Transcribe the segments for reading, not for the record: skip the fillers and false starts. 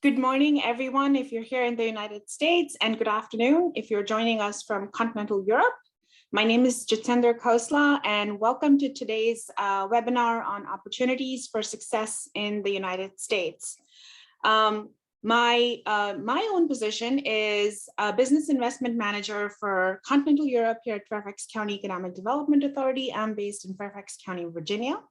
Good morning, everyone, if you're here in the United States, and good afternoon if you're joining us from continental Europe. My name is Jitendra Khosla, and welcome to today's webinar on opportunities for success in the United States. My own position is a business investment manager for continental Europe here at Fairfax County Economic Development Authority. I'm based in Fairfax County, Virginia.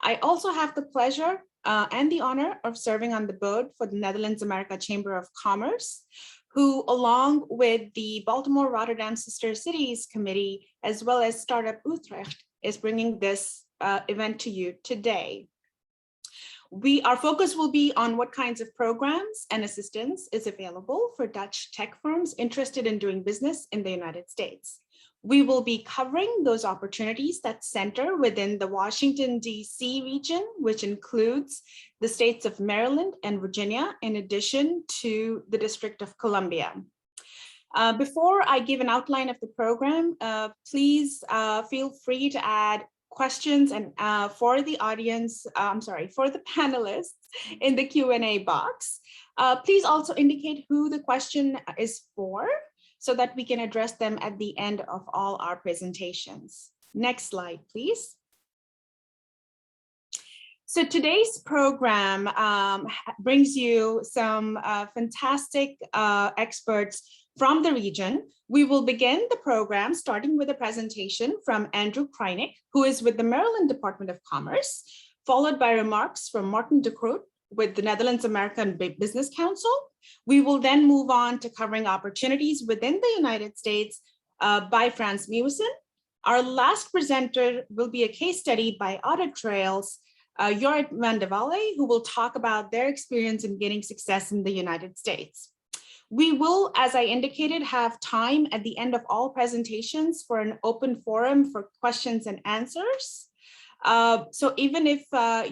I also have the pleasure and the honor of serving on the board for the Netherlands America Chamber of Commerce, who, along with the Baltimore Rotterdam Sister Cities Committee, as well as Startup Utrecht, is bringing this event to you today. Our focus will be on what kinds of programs and assistance is available for Dutch tech firms interested in doing business in the United States. We will be covering those opportunities that center within the Washington, D.C. region, which includes the states of Maryland and Virginia, in addition to the District of Columbia. Before I give an outline of the program, please feel free to add questions and for the audience, for the panelists in the Q&A box. Please also indicate who the question is for, so that we can address them at the end of all our presentations. Next slide, please. So today's program brings you some fantastic experts from the region. We will begin the program starting with a presentation from Andrew Kreinik, who is with the Maryland Department of Commerce, followed by remarks from Martin de Groot with the Netherlands American Business Council. We will then move on to covering opportunities within the United States by Frans Meuwissen. Our last presenter will be a case study by Audittrail's Jorrit van de Walle, who will talk about their experience in gaining success in the United States. We will, as I indicated, have time at the end of all presentations for an open forum for questions and answers. So even if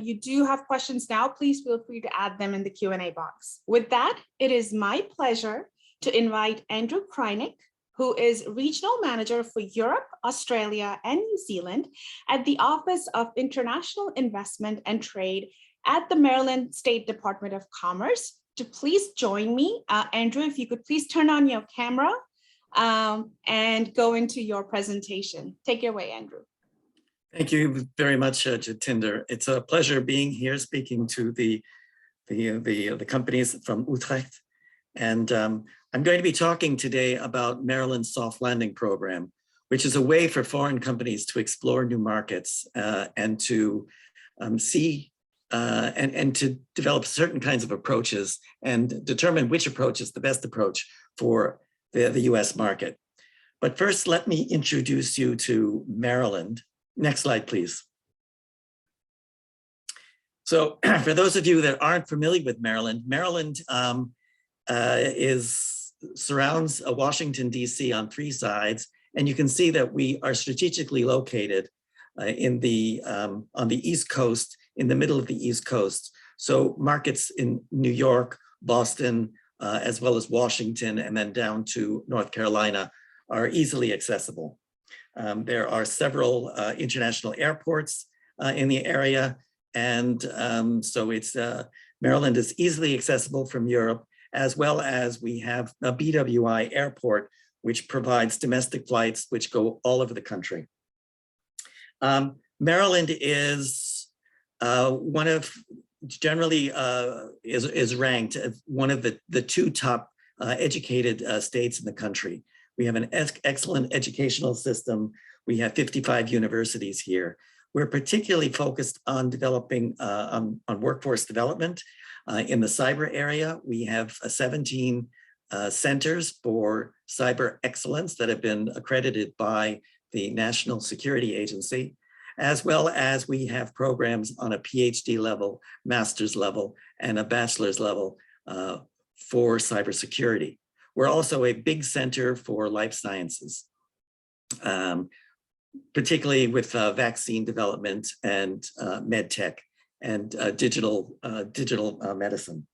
you do have questions now, please feel free to add them in the Q&A box. With that, it is my pleasure to invite Andrew Kreinik, who is Regional Manager for Europe, Australia, and New Zealand at the Office of International Investment and Trade at the Maryland State Department of Commerce, to please join me. Andrew, if you could please turn on your camera and go into your presentation. Take it away, Andrew. Thank you very much, Jitendra. It's a pleasure being here speaking to the companies from Utrecht. And I'm going to be talking today about Maryland's soft landing program, which is a way for foreign companies to explore new markets and to see and to develop certain kinds of approaches and determine which approach is the best approach for the US market. But first, let me introduce you to Maryland. Next slide, please. So for those of you that aren't familiar with Maryland, Maryland surrounds Washington, D.C. on three sides. And you can see that we are strategically located on the East Coast, in the middle of the East Coast. So markets in New York, Boston, as well as Washington, and then down to North Carolina are easily accessible. There are several international airports in the area, and so Maryland is easily accessible from Europe, as well as we have a BWI airport, which provides domestic flights which go all over the country. Maryland is is ranked as one of the two top educated states in the country. We have an excellent educational system. We have 55 universities here. We're particularly focused on developing on workforce development in the cyber area. We have 17 centers for cyber excellence that have been accredited by the National Security Agency, as well as we have programs on a PhD level, master's level, and a bachelor's level for cybersecurity. We're also a big center for life sciences, particularly with vaccine development and med tech and digital medicine.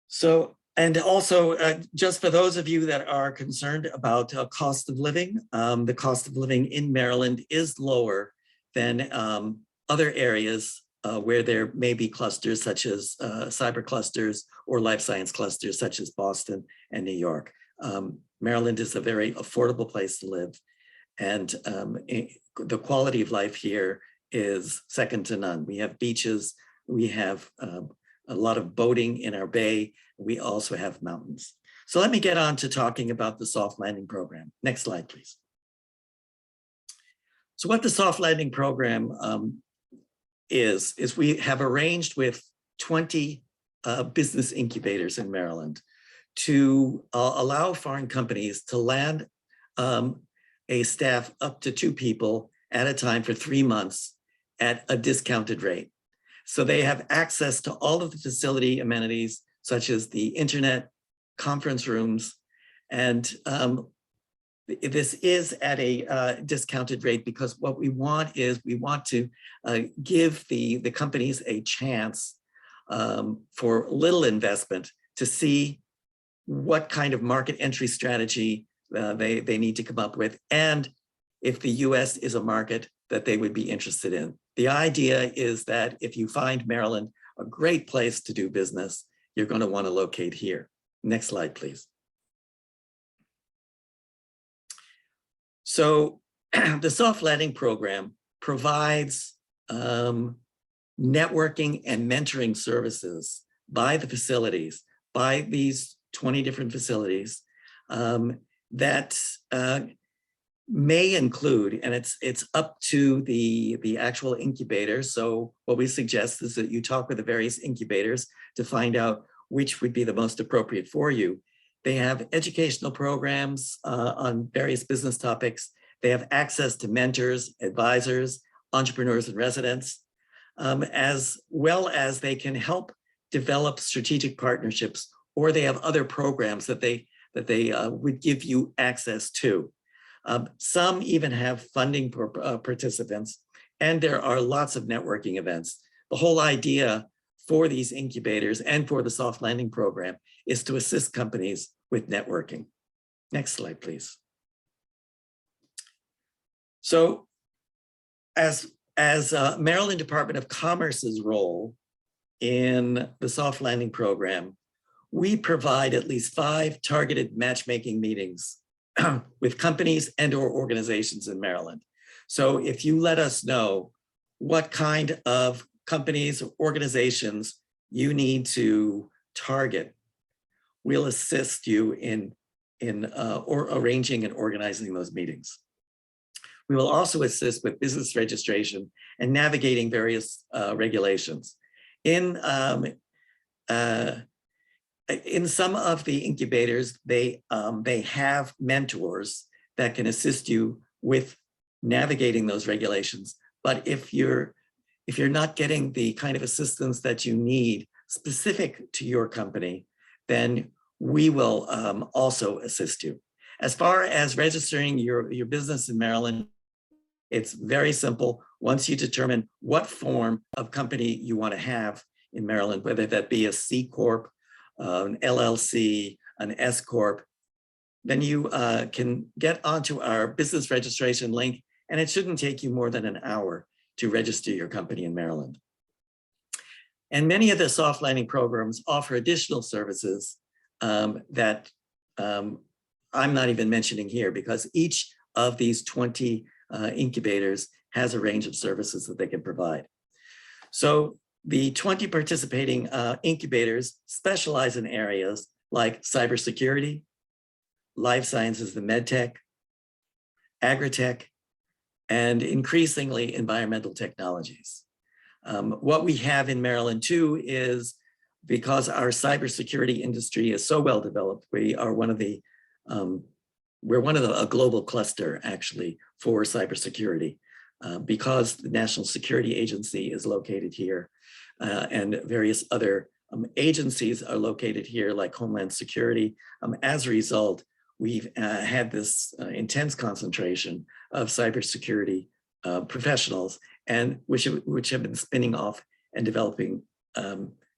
So, and also just for those of you that are concerned about cost of living, the cost of living in Maryland is lower than other areas where there may be clusters such as cyber clusters or life science clusters such as Boston and New York. Maryland is a very affordable place to live, and the quality of life here is second to none. We have beaches, we have a lot of boating in our bay, we also have mountains. So let me get on to talking about the soft landing program. Next slide, please. So what the soft landing program is we have arranged with 20 business incubators in Maryland to allow foreign companies to land a staff up to 2 people at a time for 3 months at a discounted rate. So they have access to all of the facility amenities, such as the internet, conference rooms, and this is at a discounted rate because what we want is we want to give the companies a chance for little investment to see what kind of market entry strategy they need to come up with, and if the US is a market that they would be interested in. The idea is that if you find Maryland a great place to do business, you're going to want to locate here. Next slide, please. So the soft landing program provides networking and mentoring services by the facilities, by these 20 different facilities that may include, and it's up to the actual incubator. So what we suggest is that you talk with the various incubators to find out which would be the most appropriate for you. They have educational programs on various business topics. They have access to mentors, advisors, entrepreneurs and residents, as well as they can help develop strategic partnerships, or they have other programs that they would give you access to. Some even have funding for participants, and there are lots of networking events. The whole idea for these incubators and for the soft landing program is to assist companies with networking. Next slide, please. So as Maryland Department of Commerce's role in the soft landing program, we provide at least 5 targeted matchmaking meetings with companies and or organizations in Maryland. So if you let us know what kind of companies or organizations you need to target, we'll assist you in arranging and organizing those meetings. We will also assist with business registration and navigating various regulations. In some of the incubators, they have mentors that can assist you with navigating those regulations. But if you're not getting the kind of assistance that you need specific to your company, then we will also assist you. As far as registering your business in Maryland, it's very simple. Once you determine what form of company you want to have in Maryland, whether that be a C Corp, an LLC, an S Corp, then you can get onto our business registration link, and it shouldn't take you more than an hour to register your company in Maryland. And many of the soft landing programs offer additional services that I'm not even mentioning here, because each of these 20 incubators has a range of services that they can provide. So the 20 participating incubators specialize in areas like cybersecurity, life sciences, the medtech, agritech, and increasingly environmental technologies. What we have in Maryland too is, because our cybersecurity industry is so well developed, we are one of the a global cluster actually for cybersecurity, because the National Security Agency is located here, and various other agencies are located here, like Homeland Security. As a result, we've had this intense concentration of cybersecurity professionals, and which have been spinning off and developing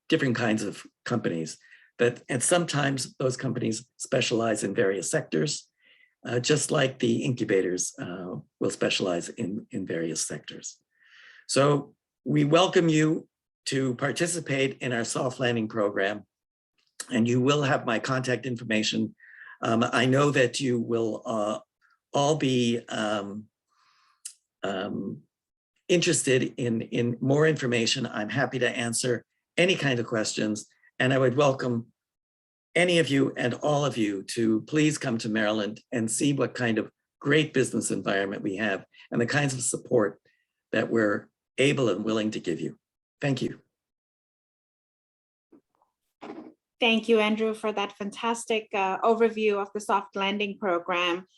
different kinds of companies. And sometimes those companies specialize in various sectors, just like the incubators will specialize in various sectors. So We welcome you to participate in our soft landing program, and you will have my contact information. I know that you will all be interested in more information. I'm happy to answer any kind of questions, and I would welcome any of you and all of you to please come to Maryland and see what kind of great business environment we have and the kinds of support that we're able and willing to give you. Thank you. Thank you, Andrew, for that fantastic overview of the soft landing program.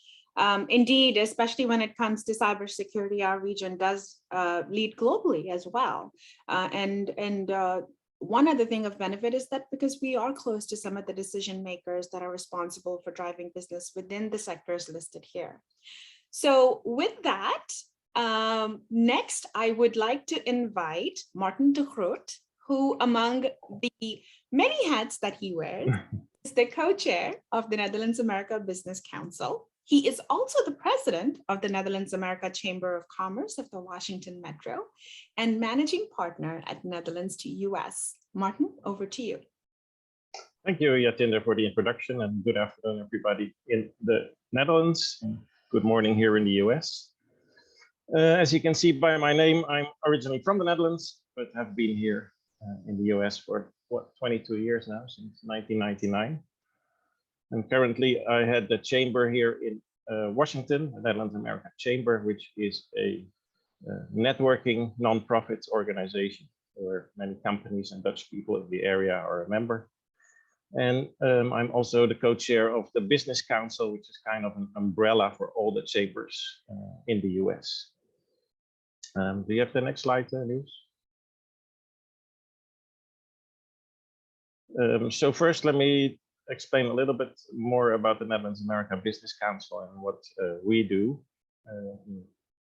Indeed, especially when it comes to cybersecurity, our region does lead globally as well. One other thing of benefit is that because we are close to some of the decision makers that are responsible for driving business within the sectors listed here. So with that, next, I would like to invite Martin de Groot, who among the many hats that he wears, is the co-chair of the Netherlands America Business Council. He is also the president of the Netherlands America Chamber of Commerce of the Washington Metro and managing partner at Netherlands to US. Martin, over to you. Thank you, Yatinda, for the introduction, and good afternoon, everybody in the Netherlands. And good morning here in the US. As you can see by my name, I'm originally from the Netherlands, but have been here in the US for, 22 years now, since 1999. And currently I had the chamber here in Washington, the Netherlands America Chamber, which is a networking non-profit organization where many companies and Dutch people in the area are a member. And I'm also the co-chair of the Business Council, which is kind of an umbrella for all the chambers in the US. Do you have the next slide, Niels? So first, let me explain a little bit more about the Netherlands America Business Council and what we do.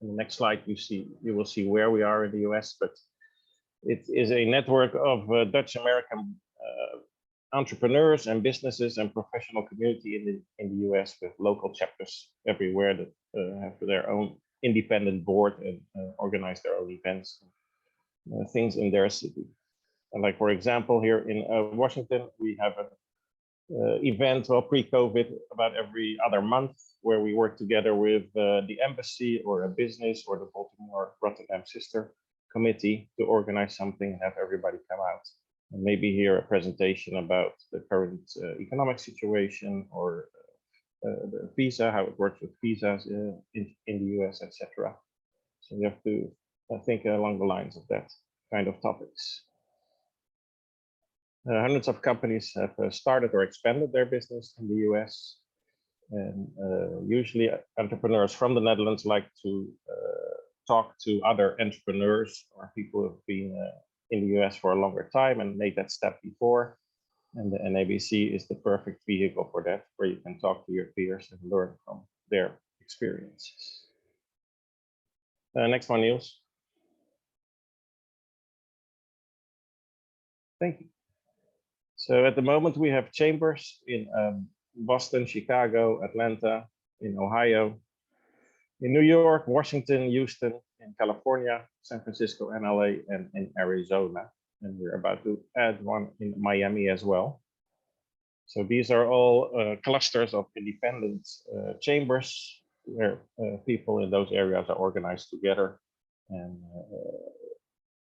In the next slide, you will see where we are in the US, but it is a network of Dutch American entrepreneurs and businesses and professional community in the US with local chapters everywhere that have their own independent board and organize their own events, things in their city. And like, for example, here in Washington, we have an event, well, pre-COVID, about every other month, where we work together with the embassy or a business or the Baltimore-Rotterdam sister committee to organize something and have everybody come out and maybe hear a presentation about the current economic situation or the visa, how it works with visas in the US, etc. So you have to think along the lines of that kind of topics. Hundreds of companies have started or expanded their business in the US. And usually entrepreneurs from the Netherlands like to talk to other entrepreneurs or people who have been in the US for a longer time and made that step before. And the NABC is the perfect vehicle for that, where you can talk to your peers and learn from their experiences. Next one, Niels. Thank you. So at the moment, we have chambers in Boston, Chicago, Atlanta, in Ohio, in New York, Washington, Houston, in California, San Francisco, and LA, and in Arizona. And we're about to add one in Miami as well. So these are all clusters of independent chambers where people in those areas are organized together. And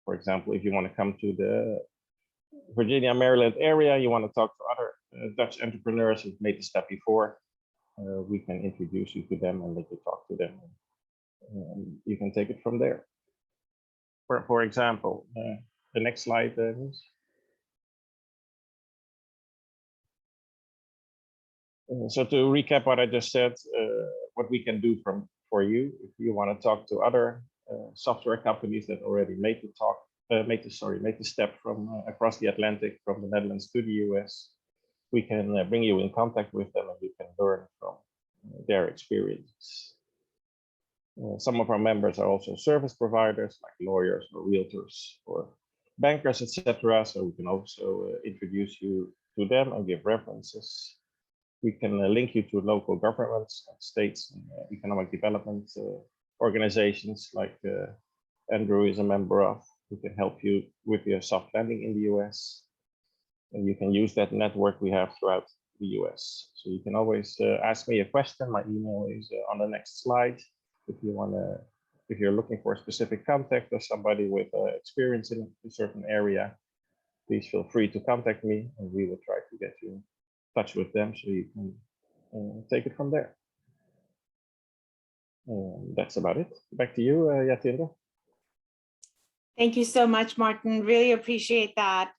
for example, if you want to come to the Virginia, Maryland area, you want to talk to other Dutch entrepreneurs who've made the step before, we can introduce you to them and let you talk to them. You can take it from there. For example, the next slide, please. So to recap what I just said, what we can do for you, if you want to talk to other software companies that already made the talk, make the step from across the Atlantic from the Netherlands to the US, we can bring you in contact with them and you can learn from their experiences. Some of our members are also service providers like lawyers or realtors or bankers, etc. So we can also introduce you to them and give references. We can link you to local governments, states, and economic development organizations like Andrew is a member of, who can help you with your soft landing in the US. And you can use that network we have throughout the US. So you can always ask me a question. My email is on the next slide. If you're looking for a specific contact or somebody with experience in a certain area, please feel free to contact me, and we will try to get you in touch with them so you can take it from there. That's about it. Back to you, Yatinda. Thank you so much, Martin. Really appreciate that.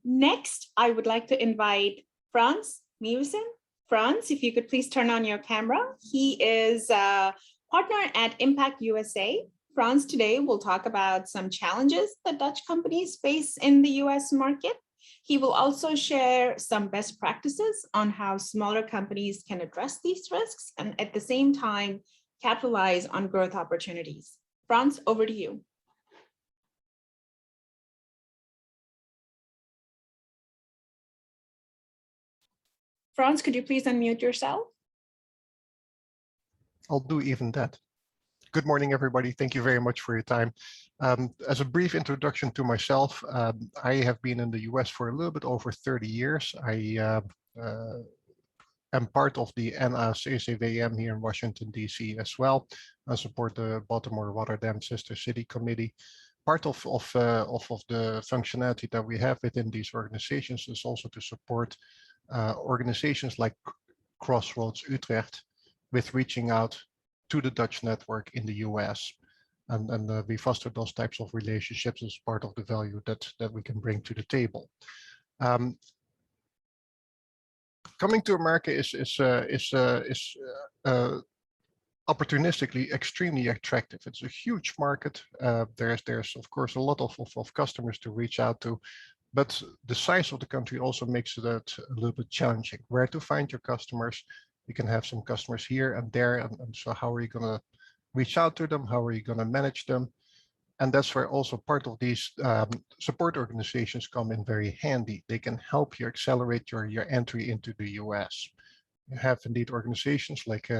Next, I would like to invite Frans Meuwissen. Frans, if you could please turn on your camera. He is a partner at Impact USA. Frans today will talk about some challenges that Dutch companies face in the US market. He will also share some best practices on how smaller companies can address these risks and at the same time capitalize on growth opportunities. Frans, over to you. Frans, could you please unmute yourself? I'll do even that. Good morning, everybody. Thank you very much for your time. As a brief introduction to myself, I have been in the US for a little bit over 30 years. I am part of the NACCWM here in Washington, DC as well. I support the Baltimore-Rotterdam Sister City Committee. Part of the functionality that we have within these organizations is also to support organizations like Crossroads Utrecht with reaching out to the Dutch network in the US. And we foster those types of relationships as part of the value that we can bring to the table. Coming to America is opportunistically extremely attractive. It's a huge market. There's of course a lot of customers to reach out to, but the size of the country also makes that a little bit challenging. Where to find your customers? You can have some customers here and there, and so how are you going to reach out to them? How are you going to manage them? And that's where also part of these support organizations come in very handy. They can help you accelerate your entry into the US. You have indeed organizations like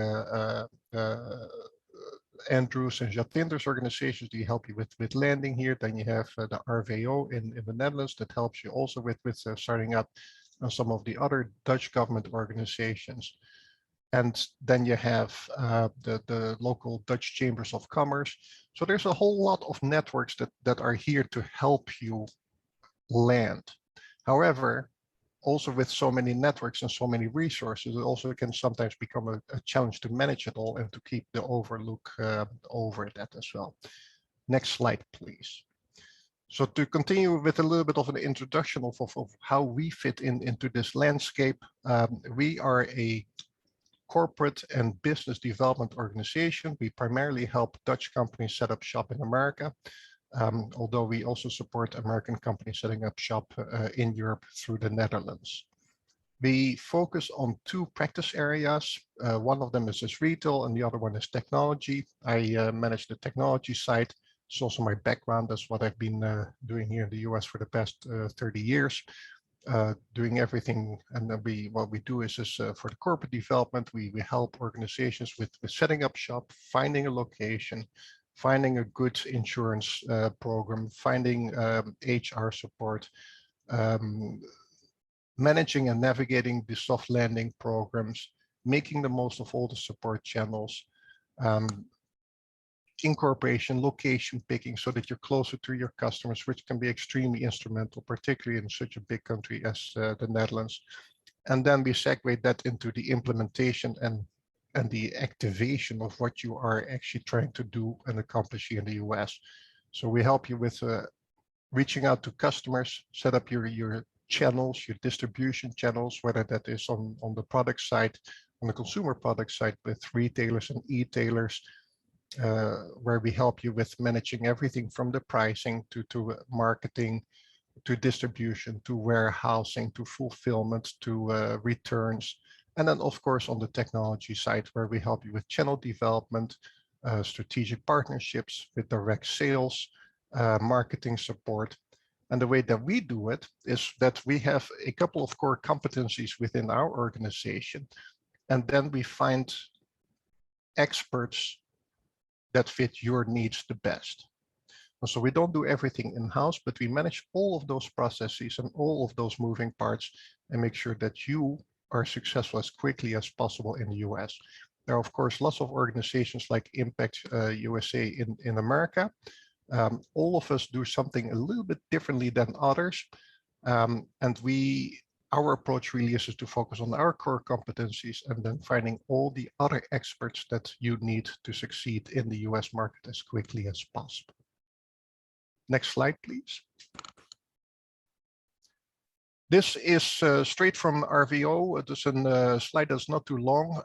Andrews and Jatinder's organizations, they help you with landing here. Then you have the RVO in the Netherlands that helps you also with starting up some of the other Dutch government organizations. And then you have the local Dutch chambers of commerce. So there's a whole lot of networks that are here to help you land. However, also with so many networks and so many resources, it also can sometimes become a challenge to manage it all and to keep the overlook over that as well. Next slide, please. So to continue with a little bit of an introduction of how we fit into this landscape, we are a corporate and business development organization. We primarily help Dutch companies set up shop in America, although we also support American companies setting up shop in Europe through the Netherlands. We focus on two practice areas. One of them is retail and the other one is technology. I manage the technology side. It's also my background. That's what I've been doing here in the US for the past 30 years. Doing everything, and what we do is for the corporate development, we help organizations with setting up shop, finding a location, finding a good insurance program, finding HR support, managing and navigating the soft landing programs, making the most of all the support channels, incorporation, location picking so that you're closer to your customers, which can be extremely instrumental, particularly in such a big country as the Netherlands. And then we segue that into the implementation and the activation of what you are actually trying to do and accomplish here in the US. So we help you with reaching out to customers, set up your channels, your distribution channels, whether that is on the product side, on the consumer product side with retailers and e-tailers, where we help you with managing everything from the pricing to marketing, to distribution, to warehousing, to fulfillment, to returns. And then of course on the technology side, where we help you with channel development, strategic partnerships with direct sales, marketing support. And the way that we do it is that we have a couple of core competencies within our organization, and then we find experts that fit your needs the best. So we don't do everything in-house, but we manage all of those processes and all of those moving parts and make sure that you are successful as quickly as possible in the US. There are, of course, lots of organizations like Impact USA in America. All of us do something a little bit differently than others. And our approach really is to focus on our core competencies and then finding all the other experts that you need to succeed in the US market as quickly as possible. Next slide, please. This is straight from RVO. It is a slide that's not too long.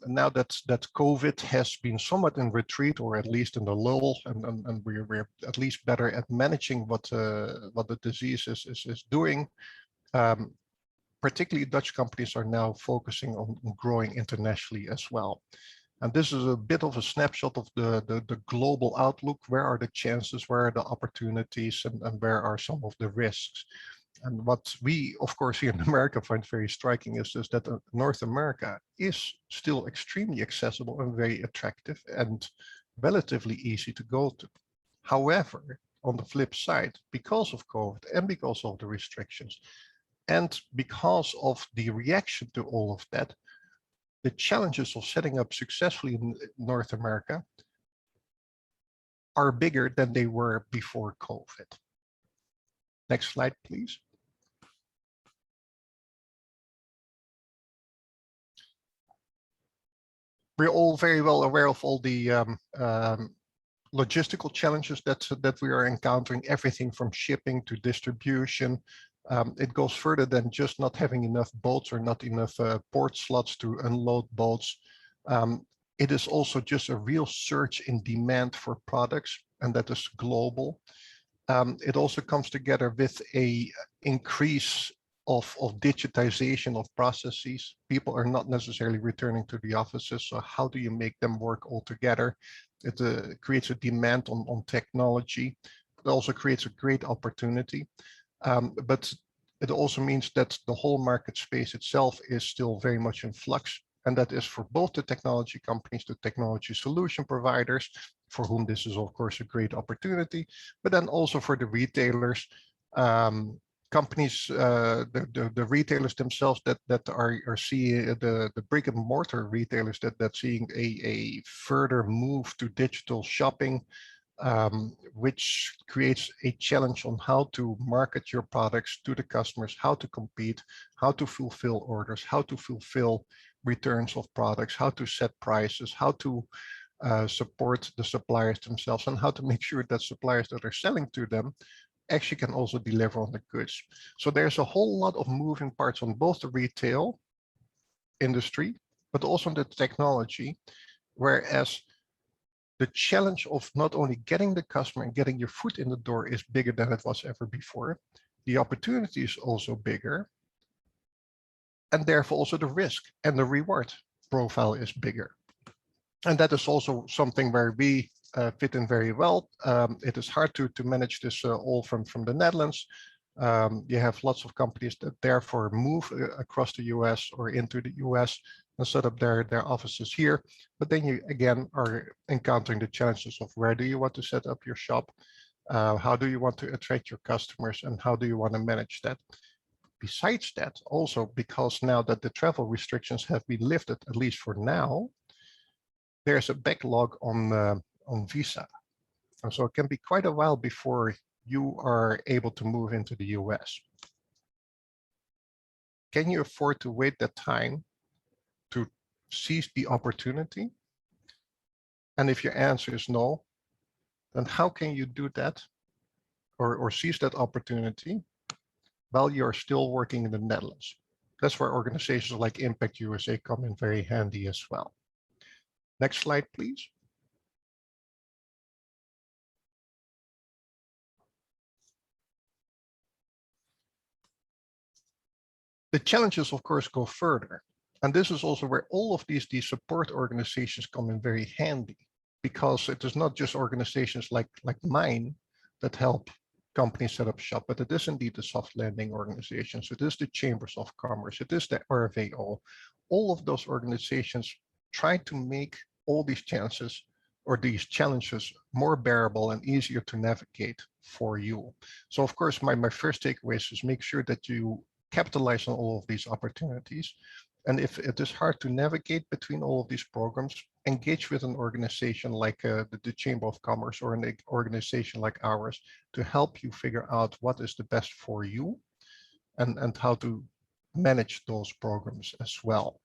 Now that COVID has been somewhat in retreat, or at least in the lull, and we're at least better at managing what the disease is doing. Particularly Dutch companies are now focusing on growing internationally as well. And this is a bit of a snapshot of the global outlook. Where are the chances, where are the opportunities, and where are some of the risks? And what we, of course, here in America find very striking is that North America is still extremely accessible and very attractive and relatively easy to go to. However, on the flip side, because of COVID and because of the restrictions, and because of the reaction to all of that, the challenges of setting up successfully in North America are bigger than they were before COVID. Next slide, please. We're all very well aware of all the logistical challenges that we are encountering, everything from shipping to distribution. It goes further than just not having enough boats or not enough port slots to unload boats. It is also just a real surge in demand for products, and that is global. It also comes together with a increase of digitization of processes. People are not necessarily returning to the offices, so how do you make them work all together? It creates a demand on technology. It also creates a great opportunity. But it also means that the whole market space itself is still very much in flux. And that is for both the technology companies, the technology solution providers, for whom this is, of course, a great opportunity, but then also for the retailers, companies, the retailers themselves that are seeing the brick and mortar retailers that seeing a further move to digital shopping, which creates a challenge on how to market your products to the customers, how to compete, how to fulfill orders, how to fulfill returns of products, how to set prices, how to support the suppliers themselves, and how to make sure that suppliers that are selling to them actually can also deliver on the goods. So there's a whole lot of moving parts on both the retail industry, but also on the technology, whereas the challenge of not only getting the customer and getting your foot in the door is bigger than it was ever before. The opportunity is also bigger, and therefore also the risk and the reward profile is bigger. And that is also something where we fit in very well. It is hard to manage this all from the Netherlands. You have lots of companies that therefore move across the US or into the US and set up their offices here. But then you again are encountering the challenges of where do you want to set up your shop? How do you want to attract your customers, and how do you want to manage that? Besides that, also because now that the travel restrictions have been lifted, at least for now, there's a backlog on visa. And so it can be quite a while before you are able to move into the US. Can you afford to wait that time to seize the opportunity? And if your answer is no, then how can you do that or seize that opportunity while you're still working in the Netherlands? That's where organizations like Impact USA come in very handy as well. Next slide, please. The challenges, of course, go further. And this is also where all of these support organizations come in very handy, because it is not just organizations like mine that help companies set up shop, but it is indeed the soft landing organizations. It is the chambers of commerce. It is the RVO. All of those organizations try to make all these chances or these challenges more bearable and easier to navigate for you. So of course, my first takeaway is just make sure that you capitalize on all of these opportunities. And if it is hard to navigate between all of these programs, engage with an organization like the Chamber of Commerce or an organization like ours to help you figure out what is the best for you and how to manage those programs as well.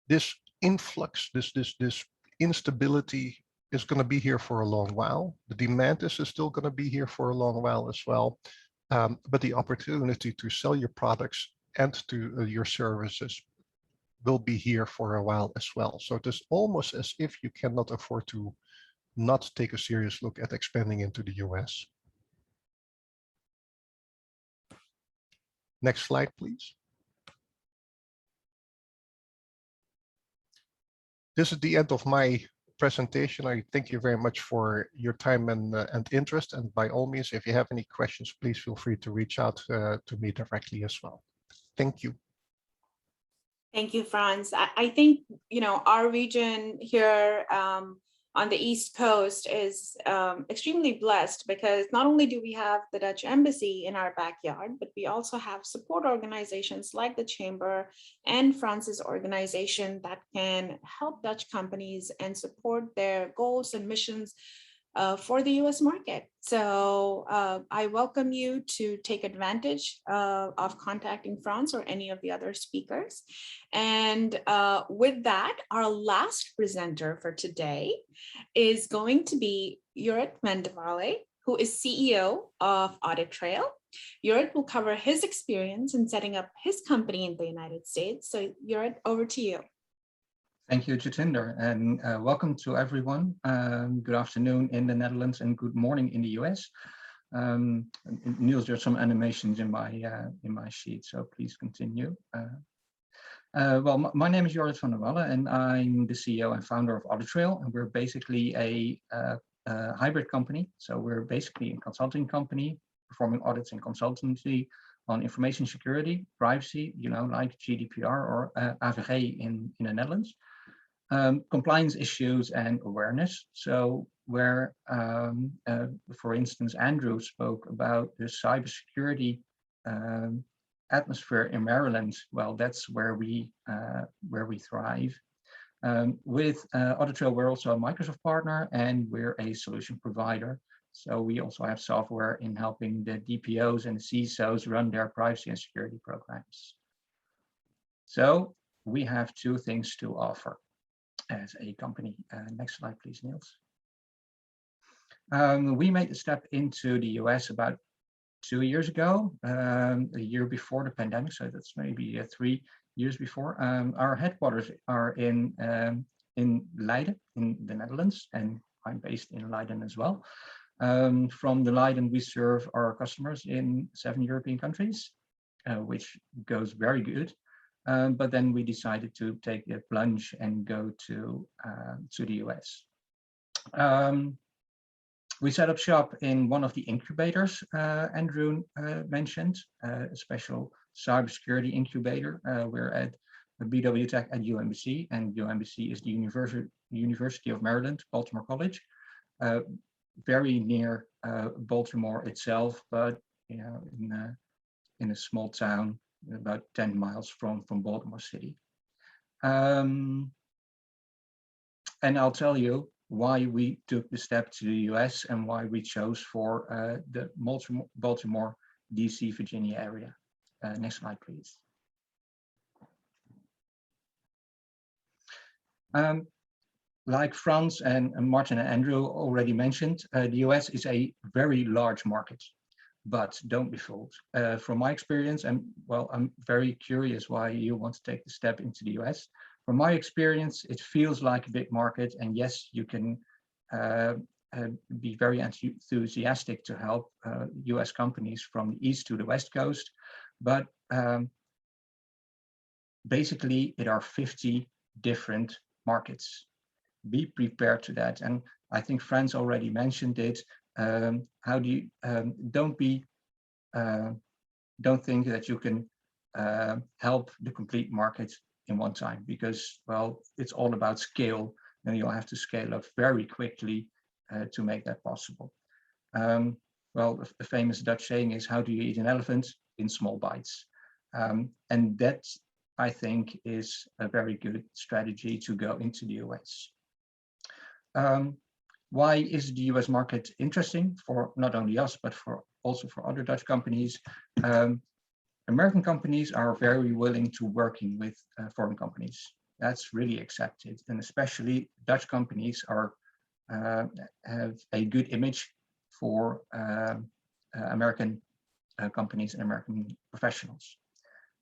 This influx, this instability is going to be here for a long while. The demand is still going to be here for a long while as well. But the opportunity to sell your products and to your services will be here for a while as well. So it is almost as if you cannot afford to not take a serious look at expanding into the US. Next slide, please. This is the end of my presentation. I thank you very much for your time and interest. And by all means, if you have any questions, please feel free to reach out to me directly as well. Thank you. Thank you, Frans. I think, our region here on the East Coast is extremely blessed because not only do we have the Dutch embassy in our backyard, but we also have support organizations like the Chamber and Frans's organization that can help Dutch companies and support their goals and missions for the US market. So I welcome you to take advantage of contacting Frans or any of the other speakers. And with that, our last presenter for today is going to be Jorrit Mendevale, who is CEO of Audittrail. Jorrit will cover his experience in setting up his company in the United States. So Jorrit, over to you. Thank you, Jatinder, and welcome to everyone. Good afternoon in the Netherlands and good morning in the US. Niels, there's some animations in my sheet, so please continue. Well, my name is Jorrit van der Walle, and I'm the CEO and founder of Audittrail, and we're basically a hybrid company. So we're basically a consulting company performing audits and consultancy on information security, privacy, like GDPR or AVG in the Netherlands. Compliance issues and awareness. So where, for instance, Andrew spoke about the cybersecurity atmosphere in Maryland. Well, that's where we thrive. With Audittrail, we're also a Microsoft partner and we're a solution provider. So we also have software in helping the DPOs and the CISOs run their privacy and security programs. So we have two things to offer as a company. Next slide, please, Niels. We made the step into the US about 2 years ago, a year before the pandemic, so that's maybe 3 years before. Our headquarters are in Leiden, in the Netherlands, and I'm based in Leiden as well. From the Leiden, we serve our customers in 7 European countries, which goes very good. But then we decided to take a plunge and go to the US. We set up shop in one of the incubators Andrew mentioned, a special cybersecurity incubator. We're at BW Tech at UMBC, and UMBC is the University of Maryland, Baltimore College, very near Baltimore itself, but in a small town about 10 miles from Baltimore City. And I'll tell you why we took the step to the US and why we chose for the Baltimore, DC, Virginia area. Next slide, please. Like Frans and Martin and Andrew already mentioned, the US is a very large market. But don't be fooled. From my experience, and well, I'm very curious why you want to take the step into the US. From my experience, it feels like a big market, and yes, you can be very enthusiastic to help US companies from the East to the West Coast, but basically it are 50 different markets. Be prepared to that, and I think Frans already mentioned it. How do you don't think that you can help the complete market in one time, because well, it's all about scale then you'll have to scale up very quickly to make that possible. Well, the famous Dutch saying is, how do you eat an elephant? In small bites. And that, I think, is a very good strategy to go into the US. Why is the US market interesting for not only us, but also for other Dutch companies? American companies are very willing to working with foreign companies. That's really accepted, and especially Dutch companies are have a good image for American companies and American professionals.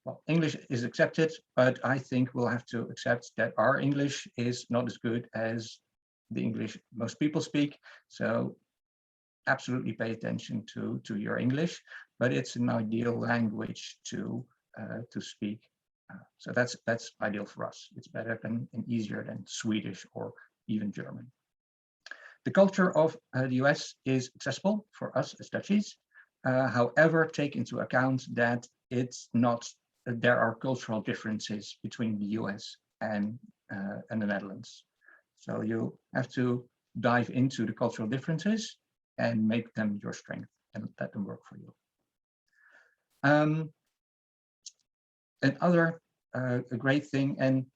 Well, English is accepted, but I think we'll have to accept that our English is not as good as the English most people speak. So absolutely pay attention to your English, but it's an ideal language to speak. So that's ideal for us. It's better and easier than Swedish or even German. The culture of the US is accessible for us as Dutchies. However, take into account that it's not, there are cultural differences between the US and the Netherlands. So you have to dive into the cultural differences and make them your strength and let them work for you. Another a great thing, and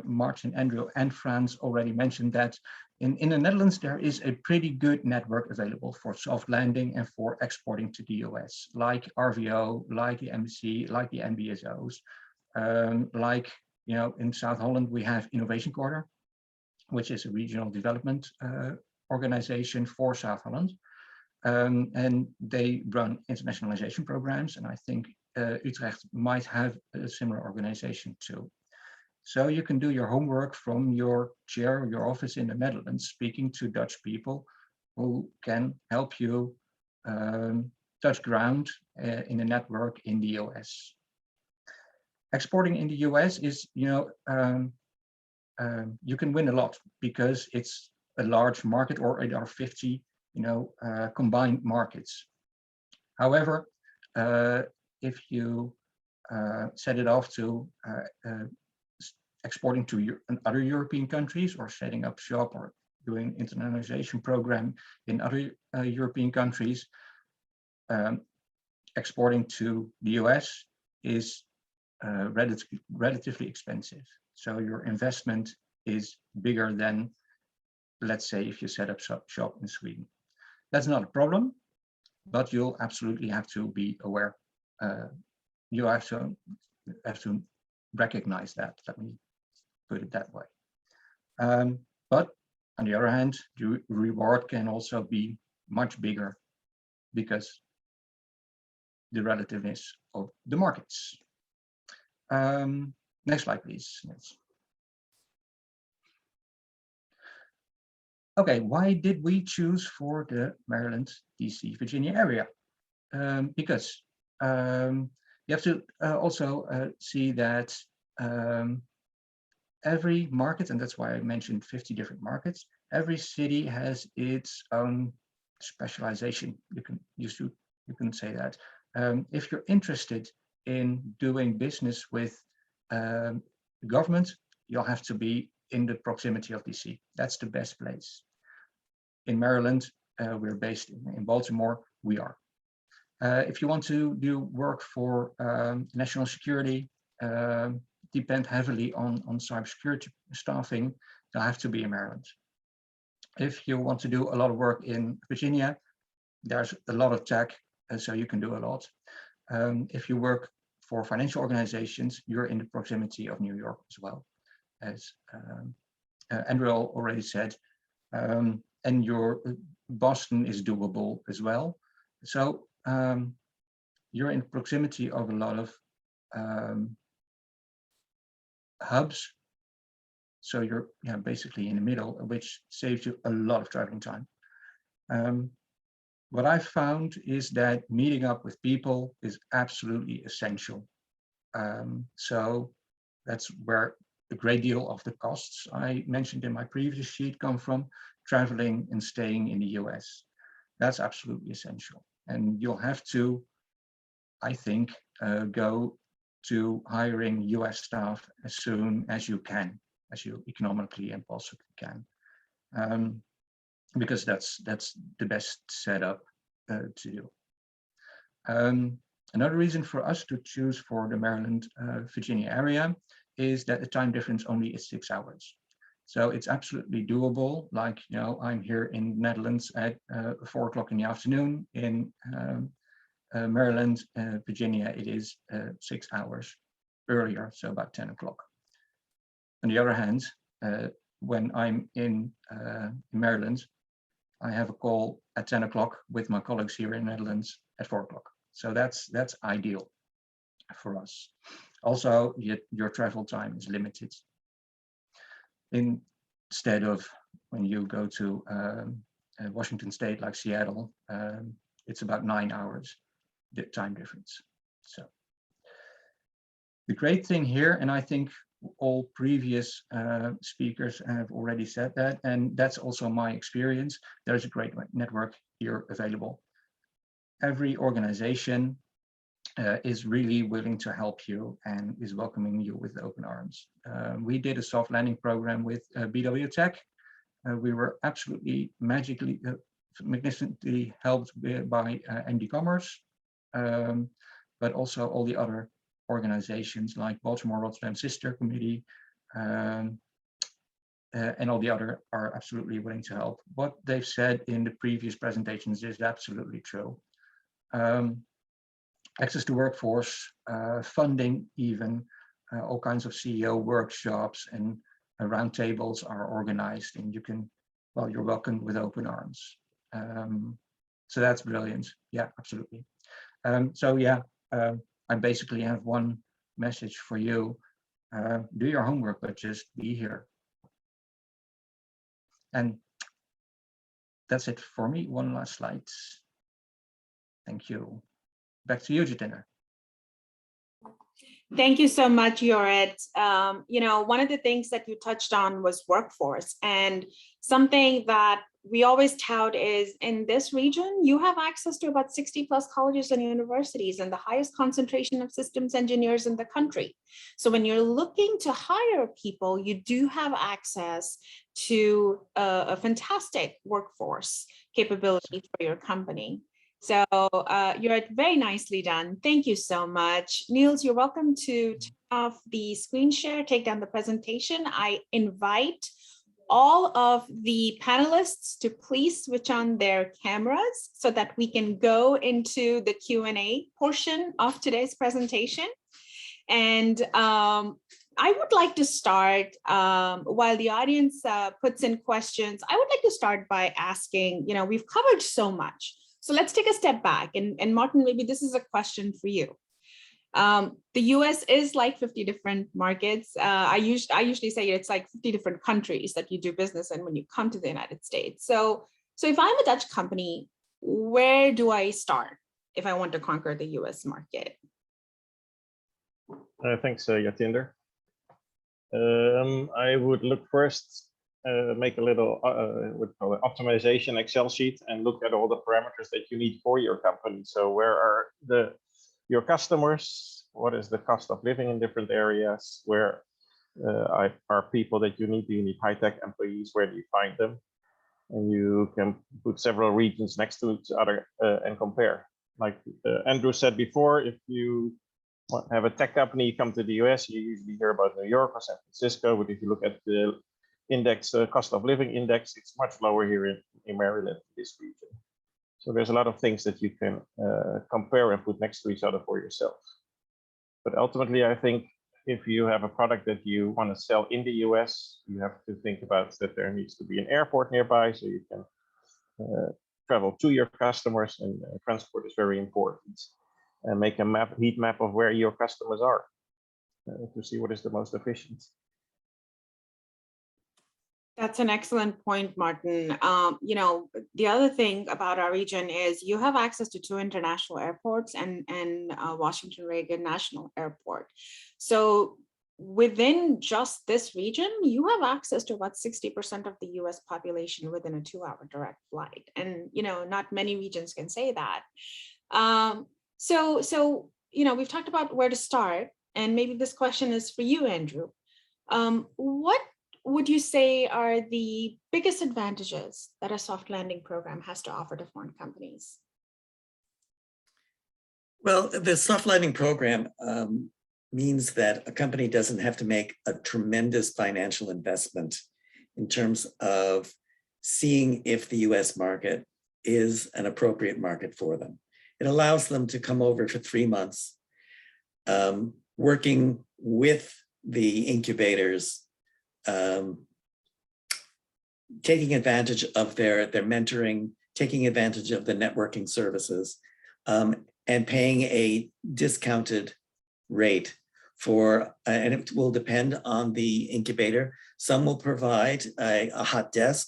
Martin, Andrew, and Frans already mentioned that in the Netherlands there is a pretty good network available for soft landing and for exporting to the US, like RVO, like the NABC, like the NBSOs, like in South Holland we have Innovation Corridor, which is a regional development organization for South Holland, and they run internationalization programs, and I think Utrecht might have a similar organization too. So you can do your homework from your chair or your office in the Netherlands, speaking to Dutch people who can help you touch ground in a network in the US. Exporting in the US is, you can win a lot because it's a large market, or it are 50, combined markets. However, if you set it off to exporting to other European countries, or setting up shop, or doing internationalization program in other European countries, exporting to the US is relatively expensive. So your investment is bigger than, let's say, if you set up shop in Sweden. That's not a problem, but you'll absolutely have to be aware. You have to recognize that. Let me put it that way. But on the other hand, the reward can also be much bigger because the relativeness of the markets. Next slide, please. Yes. Okay, why did we choose for the Maryland, DC, Virginia area? Because you have to also see that every market, and that's why I mentioned 50 different markets, every city has its own specialization. You can say that. If you're interested in doing business with government, you'll have to be in the proximity of DC. That's the best place. In Maryland, we're based in Baltimore, we are. If you want to do work for national security, depend heavily on cybersecurity staffing, you'll have to be in Maryland. If you want to do a lot of work in Virginia, there's a lot of tech, so you can do a lot. If you work for financial organizations, you're in the proximity of New York as well, as Andrew already said, and your Boston is doable as well. So you're in proximity of a lot of hubs. So you're basically in the middle, which saves you a lot of traveling time. What I found is that meeting up with people is absolutely essential. So that's where a great deal of the costs I mentioned in my previous sheet come from, traveling and staying in the US. That's absolutely essential. And you'll have to, I think, go to hiring US staff as soon as you can. as you economically and possibly can, because that's the best setup to do. Another reason for us to choose for the Maryland, Virginia area is that the time difference only is 6 hours. So it's absolutely doable. Like, you know, I'm here in the Netherlands at 4 o'clock in the afternoon. In Maryland, Virginia, it is 6 hours earlier, so about 10 o'clock. On the other hand, when I'm in Maryland, I have a call at 10 o'clock with my colleagues here in the Netherlands at 4 o'clock. So that's ideal for us. Also, your travel time is limited. Instead of when you go to Washington State, like Seattle, it's about 9 hours, the time difference. So the great thing here, and I think all previous speakers have already said that, and that's also my experience, there's a great network here available. Every organization is really willing to help you and is welcoming you with open arms. We did a soft landing program with BW Tech. We were absolutely magnificently helped by MD Commerce, but also all the other organizations like Baltimore Rotterdam Sister Committee, and all the other are absolutely willing to help. What they've said in the previous presentations is absolutely true. Access to workforce, funding even, all kinds of CEO workshops and roundtables are organized, and you can, well, you're welcomed with open arms. So that's brilliant. Yeah, absolutely. So yeah, I basically have one message for you. Do your homework, but just be here. And that's it for me. One last slide. Thank you. Back to you, Jatinder. Thank you so much, Jorrit. You know, one of the things that you touched on was workforce, and something that we always tout is in this region, you have access to about 60+ colleges and universities and the highest concentration of systems engineers in the country. So when you're looking to hire people, you do have access to a fantastic workforce capability for your company. So you're very nicely done. Thank you so much. Niels, you're welcome to turn off the screen share, take down the presentation. I invite all of the panelists to please switch on their cameras so that we can go into the Q&A portion of today's presentation. And I would like to start, while the audience puts in questions, I would like to start by asking, you know, we've covered so much. So let's take a step back, and Martin, maybe this is a question for you. The US is like 50 different markets. I usually say it's like 50 different countries that you do business in when you come to the United States. So if I'm a Dutch company, where do I start if I want to conquer the US market? Thanks, Jatinder. I would look first, make a little optimization Excel sheet and look at all the parameters that you need for your company. So where are your customers? What is the cost of living in different areas? Where are people that you need? Do you need high-tech employees? Where do you find them? And you can put several regions next to each other and compare. Like Andrew said before, if you have a tech company, you come to the US, you usually hear about New York or San Francisco, but if you look at the index, cost of living index, it's much lower here in Maryland, this region. So there's a lot of things that you can compare and put next to each other for yourself. But ultimately, I think if you have a product that you want to sell in the US, you have to think about that there needs to be an airport nearby so you can travel to your customers, and transport is very important. And make a heat map of where your customers are to see what is the most efficient. That's an excellent point, Martin. You know, the other thing about our region is you have access to 2 international airports and Washington Reagan National Airport. So within just this region, you have access to about 60% of the US population within a 2-hour direct flight. And, you know, not many regions can say that. So, you know, we've talked about where to start, and maybe this question is for you, Andrew. What would you say are the biggest advantages that a soft landing program has to offer to foreign companies? Well, the soft landing program means that a company doesn't have to make a tremendous financial investment in terms of seeing if the US market is an appropriate market for them. It allows them to come over for 3 months, working with the incubators, taking advantage of their mentoring, taking advantage of the networking services, and paying a discounted rate for, and it will depend on the incubator. Some will provide a hot desk,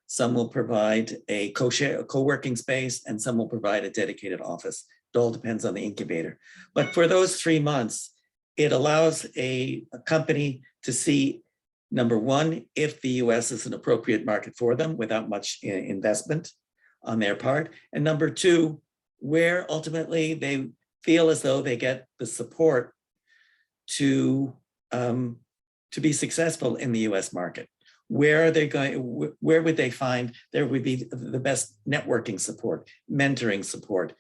some will provide a co-working space, and some will provide a dedicated office. It all depends on the incubator. But for those 3 months, it allows a company to see, number one, if the US is an appropriate market for them without much investment on their part. And number two, where ultimately they feel as though they get the support to be successful in the US market. Where are they going? Where would they find there would be the best networking support, mentoring support?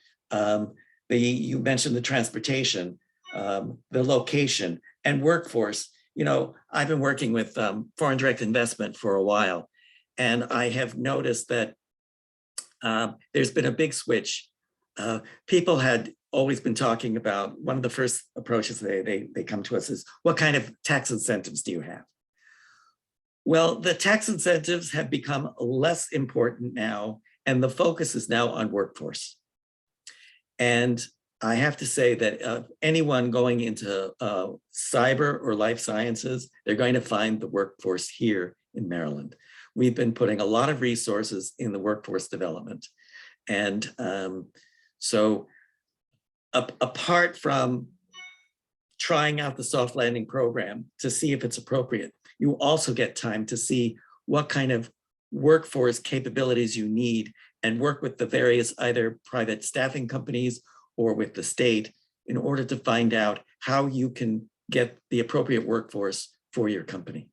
You mentioned the transportation, the location, and workforce. You know, I've been working with foreign direct investment for a while, and I have noticed that there's been a big switch. People had always been talking about, one of the first approaches they come to us is, what kind of tax incentives do you have? Well, the tax incentives have become less important now, and the focus is now on workforce. And I have to say that anyone going into cyber or life sciences, they're going to find the workforce here in Maryland. We've been putting a lot of resources in the workforce development. And so apart from trying out the soft landing program to see if it's appropriate, you also get time to see what kind of workforce capabilities you need and work with the various either private staffing companies or with the state in order to find out how you can get the appropriate workforce for your company.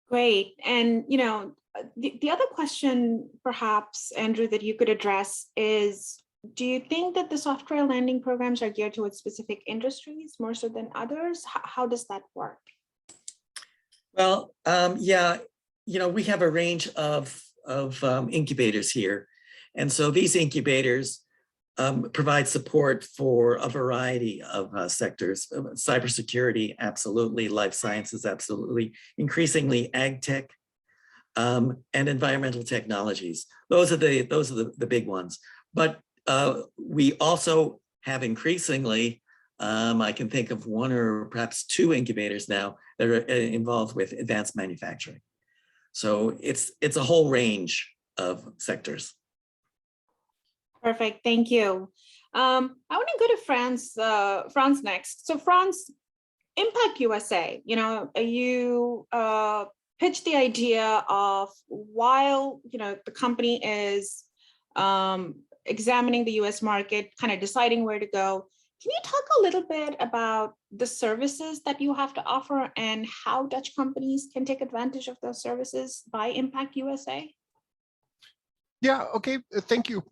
Great. And, you know, the other question, perhaps, Andrew, that you could address is, do you think that the soft-trail landing programs are geared towards specific industries more so than others? How does that work? Well, yeah, you know, we have a range of incubators here. And so these incubators provide support for a variety of sectors. Cybersecurity, absolutely. Life sciences, absolutely. Increasingly, ag tech and environmental technologies. Those are the big ones. But we also have increasingly, I can think of one or perhaps two incubators now that are involved with advanced manufacturing. So it's a whole range of sectors. Perfect, thank you. I want to go to Frans next. So Frans, Impact USA, you know, you pitched the idea of, while, you know, the company is examining the US market, kind of deciding where to go. Can you talk a little bit about the services that you have to offer and how Dutch companies can take advantage of those services by Impact USA? Yeah, okay, thank you.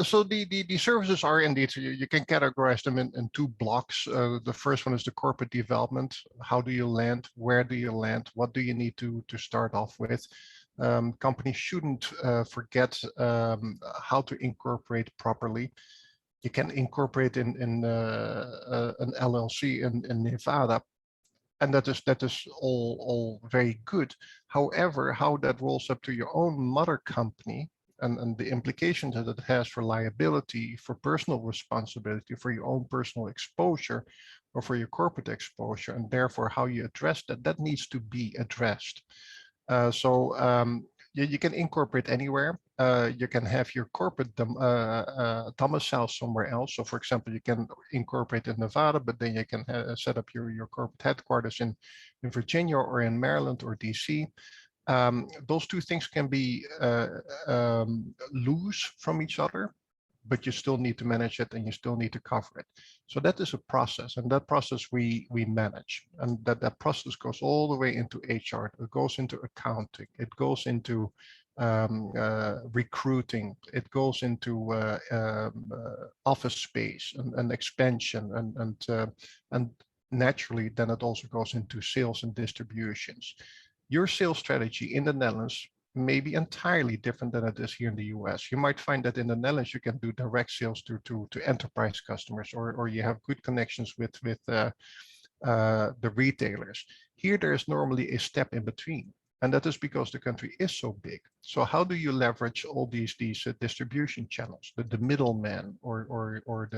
So the services are indeed, so you can categorize them in two blocks. The first one is the corporate development. How do you land? Where do you land? What do you need to start off with? Companies shouldn't forget how to incorporate properly. You can incorporate in an LLC in Nevada, and that is all very good. However, how that rolls up to your own mother company and the implications that it has for liability, for personal responsibility, for your own personal exposure, or for your corporate exposure, and therefore how you address that needs to be addressed. You can incorporate anywhere. You can have your corporate domicile somewhere else. So for example, you can incorporate in Nevada, but then you can set up your corporate headquarters in Virginia or in Maryland or DC. Those two things can be loose from each other, but you still need to manage it and you still need to cover it. So that is a process, and that process we manage, and that process goes all the way into HR. It goes into accounting. It goes into recruiting. It goes into office space and expansion, and naturally, then it also goes into sales and distributions. Your sales strategy in the Netherlands may be entirely different than it is here in the US. You might find that in the Netherlands, you can do direct sales to enterprise customers, or you have good connections with the retailers. Here, there is normally a step in between. And that is because the country is so big. So how do you leverage all these distribution channels, the middleman, or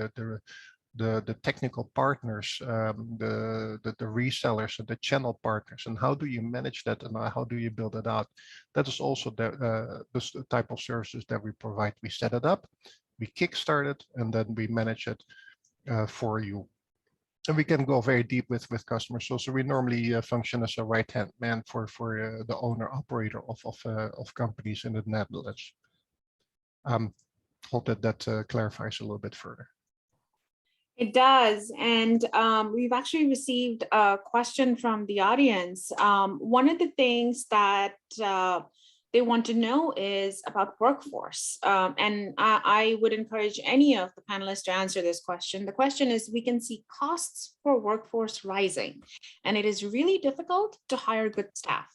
the technical partners, the resellers and the channel partners, and how do you manage that, and how do you build it out? That is also the type of services that we provide. We set it up, we kickstart it, and then we manage it for you. And we can go very deep with customers. So we normally function as a right-hand man for the owner operator of companies in the Netherlands. Hope that clarifies a little bit further. It does. And we've actually received a question from the audience. One of the things that they want to know is about workforce. And I would encourage any of the panelists to answer this question. The question is, we can see costs for workforce rising, and it is really difficult to hire good staff.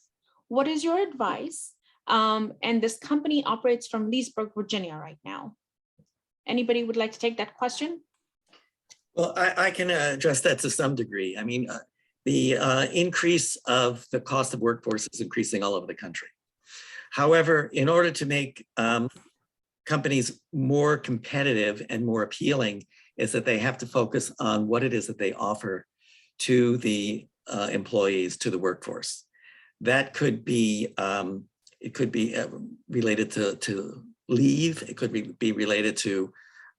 What is your advice? And this company operates from Leesburg, Virginia right now. Anybody would like to take that question? Well, I can address that to some degree. I mean, the increase of the cost of workforce is increasing all over the country. However, in order to make companies more competitive and more appealing, is that they have to focus on what it is that they offer to the employees, to the workforce. That could be, it could be related to leave. It could be related to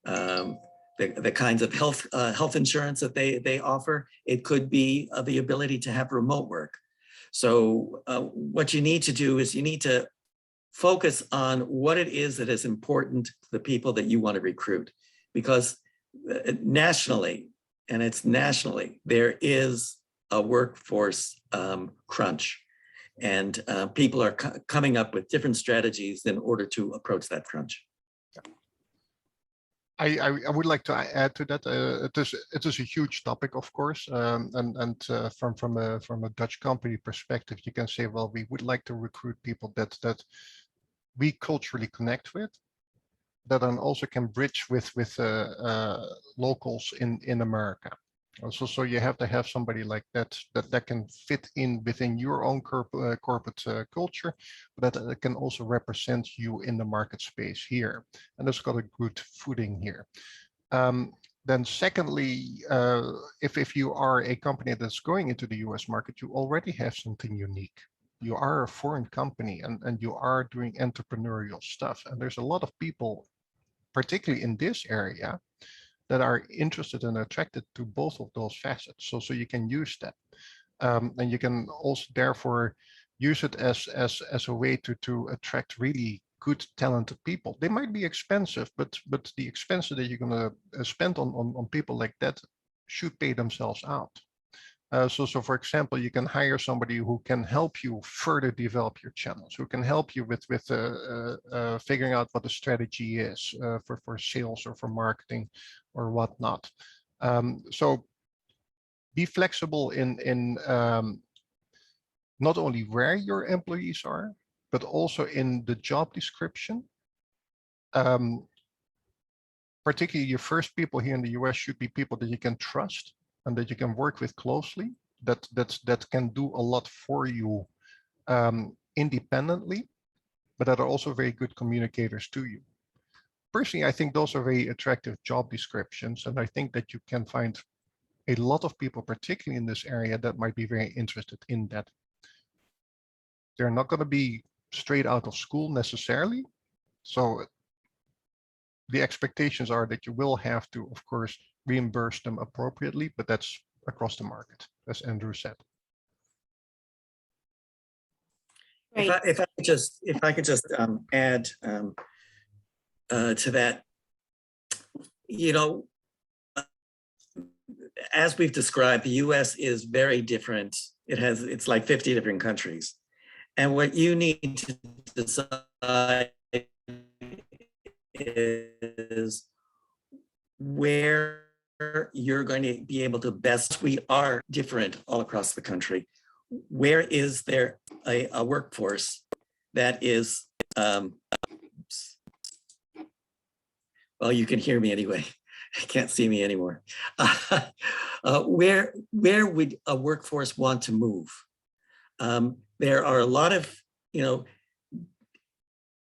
the kinds of health insurance that they offer. It could be the ability to have remote work. So what you need to do is you need to focus on what it is that is important to the people that you want to recruit, because nationally, and it's nationally, there is a workforce crunch, and people are coming up with different strategies in order to approach that crunch. I would like to add to that. It is a huge topic, of course, and from a Dutch company perspective, you can say, well, we would like to recruit people that we culturally connect with, that then also can bridge with locals in America. So you have to have somebody like that can fit in within your own corporate culture, but that can also represent you in the market space here, and that's got a good footing here. Then secondly, if you are a company that's going into the US market, you already have something unique. You are a foreign company, and you are doing entrepreneurial stuff, and there's a lot of people, particularly in this area, that are interested and attracted to both of those facets. So you can use that. And you can also therefore use it as a way to attract really good talented people. They might be expensive, but the expenses that you're gonna spend on people like that should pay themselves out. So for example, you can hire somebody who can help you further develop your channels, who can help you with figuring out what the strategy is for sales or for marketing or whatnot. So be flexible in not only where your employees are, but also in the job description. Particularly your first people here in the US should be people that you can trust and that you can work with closely, that can do a lot for you independently, but that are also very good communicators to you. Personally, I think those are very attractive job descriptions, and I think that you can find a lot of people, particularly in this area, that might be very interested in that. They're not going to be straight out of school necessarily, so the expectations are that you will have to, of course, reimburse them appropriately, but that's across the market, as Andrew said. Right. If I could just add to that, you know, as we've described, the US is very different. It's like 50 different countries. And what you need to decide is where you're going to be able to best. We are different all across the country. Where is there a workforce that is, well, you can hear me anyway. I can't see me anymore. Where would a workforce want to move? There are a lot of, in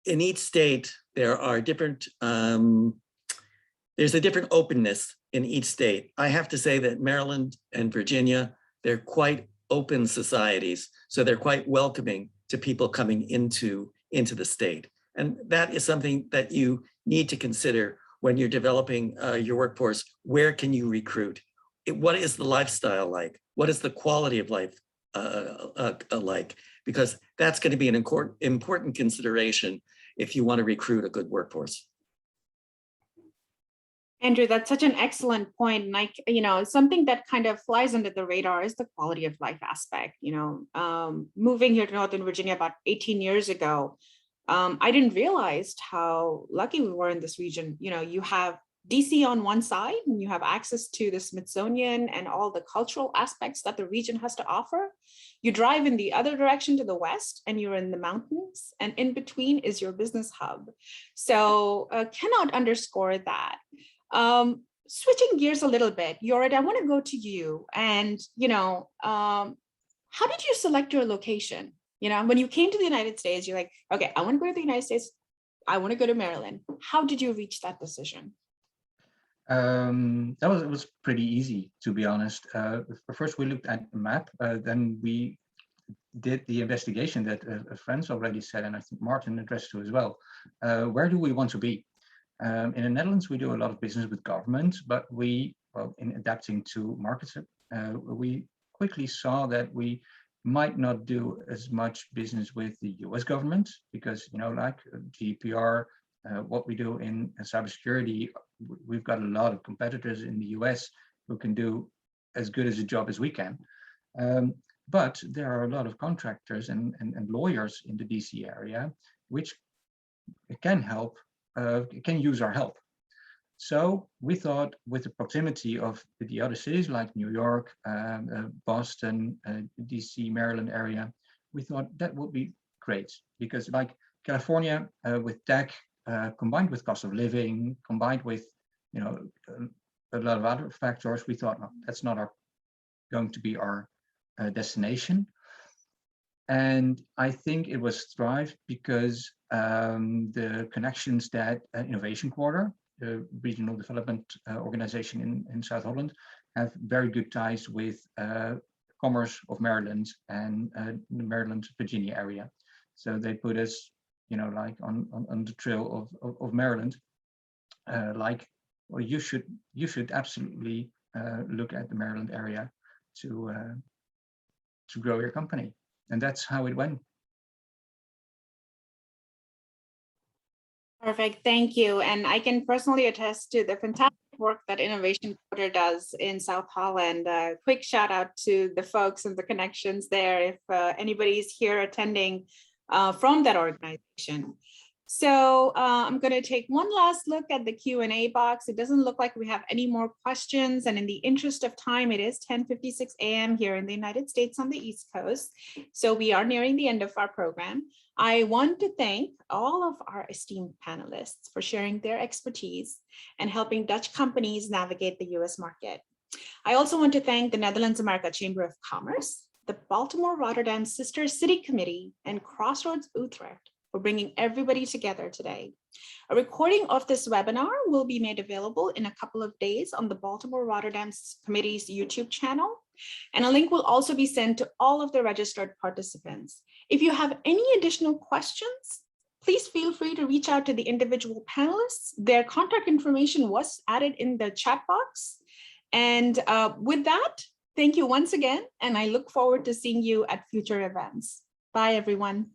each state, there are different, there's a different openness in each state. I have to say that Maryland and Virginia, they're quite open societies. So they're quite welcoming to people coming into the state. And that is something that you need to consider when you're developing your workforce. Where can you recruit? What is the lifestyle like? What is the quality of life like? Because that's going to be an important consideration if you want to recruit a good workforce. Andrew, that's such an excellent point. And something that kind of flies under the radar is the quality of life aspect. Moving here to Northern Virginia about 18 years ago, I didn't realize how lucky we were in this region. You have DC on one side, and you have access to the Smithsonian and all the cultural aspects that the region has to offer. You drive in the other direction to the west, and you're in the mountains, and in between is your business hub. So cannot underscore that. Switching gears a little bit, Jorrit, I want to go to you. And, how did you select your location? When you came to the United States, you're like, okay, I want to go to the United States. I want to go to Maryland. How did you reach that decision? It was pretty easy, to be honest. First, we looked at the map. Then we did the investigation that Frans already said, and I think Martin addressed to as well. Where do we want to be? In the Netherlands, we do a lot of business with government, but in adapting to markets, we quickly saw that we might not do as much business with the US government because, like GDPR, what we do in cybersecurity, we've got a lot of competitors in the US who can do as good as a job as we can. But there are a lot of contractors and lawyers in the DC area, which can help, can use our help. So we thought with the proximity of the other cities like New York, Boston, DC, Maryland area, we thought that would be great because like California with tech, combined with cost of living, combined with, a lot of other factors, we thought, no, that's not going to be our destination. And I think it was Thrive because the connections that Innovation Quarter, the regional development organization in South Holland, have very good ties with Commerce of Maryland and the Maryland, Virginia area. So they put us, like on the trail of Maryland, well, you should absolutely look at the Maryland area to grow your company. And that's how it went. Perfect, thank you. And I can personally attest to the fantastic work that Innovation Quarter does in South Holland. Quick shout out to the folks and the connections there if anybody's here attending from that organization. So I'm going to take one last look at the Q&A box. It doesn't look like we have any more questions. And in the interest of time, it is 10:56 a.m. here in the United States on the East Coast. So we are nearing the end of our program. I want to thank all of our esteemed panelists for sharing their expertise and helping Dutch companies navigate the US market. I also want to thank the Netherlands America Chamber of Commerce, the Baltimore Rotterdam Sister City Committee, and Crossroads Utrecht for bringing everybody together today. A recording of this webinar will be made available in a couple of days on the Baltimore Rotterdam Committee's YouTube channel, and a link will also be sent to all of the registered participants. If you have any additional questions, please feel free to reach out to the individual panelists. Their contact information was added in the chat box. And with that, thank you once again, and I look forward to seeing you at future events. Bye, everyone.